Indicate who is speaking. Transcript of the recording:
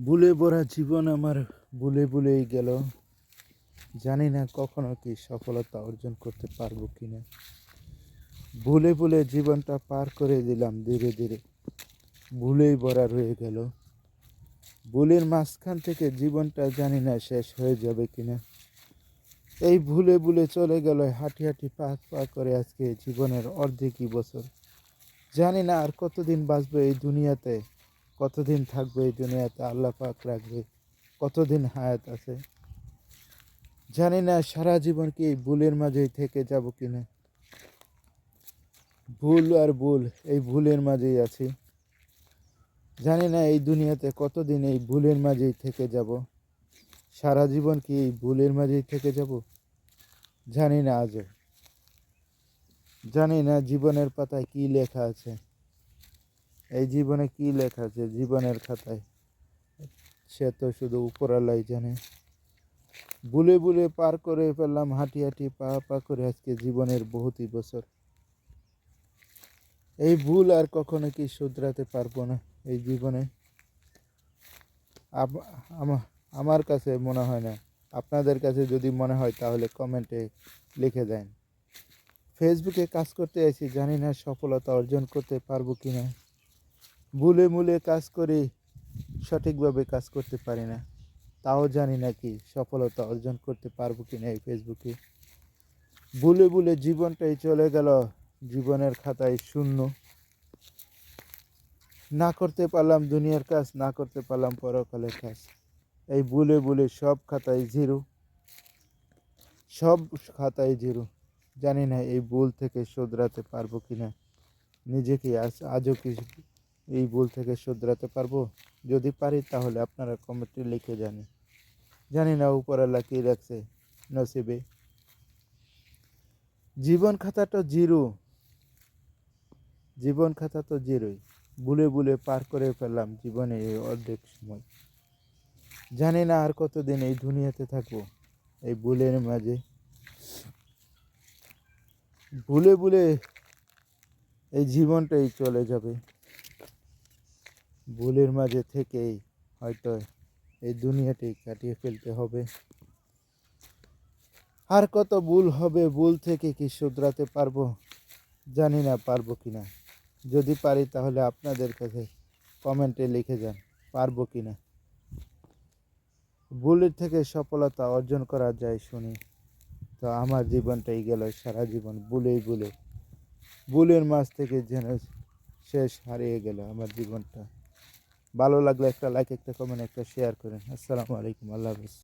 Speaker 1: ভুলে ভরা জীবন আমার ভুলে ভুলেই গেল। জানি না কখনো কি সফলতা অর্জন করতে পারবো কিনা। ভুলে ভুলে জীবনটা পার করে দিলাম ধীরে ধীরে, ভুলেই ভরা রয়ে গেল। ভুলের মাঝখান থেকে জীবনটা জানি না শেষ হয়ে যাবে কিনা। এই ভুলে ভুলে চলে গেল হাঁটি হাঁটি পা পা করে আজকে জীবনের অর্ধেকই বছর। জানি না আর কতদিন বাঁচবো এই দুনিয়াতে, কতদিন থাকবো এই দুনিয়াতে, আল্লাহ পাক রাখবে কতদিন হায়াত আছে। জানি না সারা জীবন কি এই ভুলের মাঝেই থেকে যাব কিনা। ভুল আর ভুল, এই ভুলের মাঝেই আছি। জানি না এই দুনিয়াতে কতদিন এই ভুলের মাঝেই থেকে যাব। সারা জীবন কি এই ভুলের মাঝেই থেকে যাব, জানি না আজও। জানি না জীবনের পাতায় কি লেখা আছে, এই জীবনে কি লেখা আছে জীবনের খাতায়, সে তো শুধু উপরওয়ালাই জানে। ভুলে ভুলে পার করে ফেললাম হাঁটি হাঁটি পা পা করে আজকে জীবনের বহুতই বছর। এই ভুল আর কখনো কি শুধরাতে পারবো না এই জীবনে। আমার কাছে মনে হয় না। আপনাদের কাছে যদি মনে হয় তাহলে কমেন্টে লিখে দেন। ফেসবুকে কাজ করতে আছি, জানি না সফলতা অর্জন করতে পারবো কি না। ভুলে মুলে কাজ করি, সঠিকভাবে কাজ করতে পারি না। তাও জানি না কি সফলতা অর্জন করতে পারবো কি না এই ফেসবুকে। ভুলে ভুলে জীবনটাই চলে গেল, জীবনের খাতায় শূন্য। না করতে পারলাম দুনিয়ার কাজ, না করতে পারলাম পরকালের কাজ। এই ভুলে ভুলে সব খাতায় জিরো, সব খাতায় জিরো। জানি না এই ভুল থেকে শুধরাতে পারবো কি না নিজেকে। আজও কি এই ভুল থেকে শুধরাতে পারবো? যদি পারি তাহলে আপনারা কমেন্টে লিখে জানি। জানি না উপরওয়ালা কী রাখছে নসিবে। জীবন খাতা তো জিরো, জীবন খাতা তো জিরোই। ভুলে ভুলে পার করে ফেললাম জীবনে এই অর্ধেক সময়। জানি না আর কতদিন এই দুনিয়াতে থাকবো এই ভুলের মাঝে। ভুলে ভুলে এই জীবনটাই চলে যাবে। ভুলের মাঝে থেকেই হয়তো এই দুনিয়াটি কাটিয়ে ফেলতে হবে। আর কত ভুল হবে, ভুল থেকে কি শুধরাতে পারবো, জানি না পারবো কি না। যদি পারি তাহলে আপনাদের কাছে কমেন্টে লিখে যান পারবো কি না। ভুলের থেকে সফলতা অর্জন করা যায় শুনি, তো আমার জীবনটাই গেল সারা জীবন ভুলেই ভুলে। ভুলের মাঝ থেকে যেন শেষ হারিয়ে গেল আমার জীবনটা। ভালো লাগলে একটা লাইক, একটা কমেন্ট, একটা শেয়ার করেন। আসসালামু আলাইকুম, আল্লাহ হাফেজ।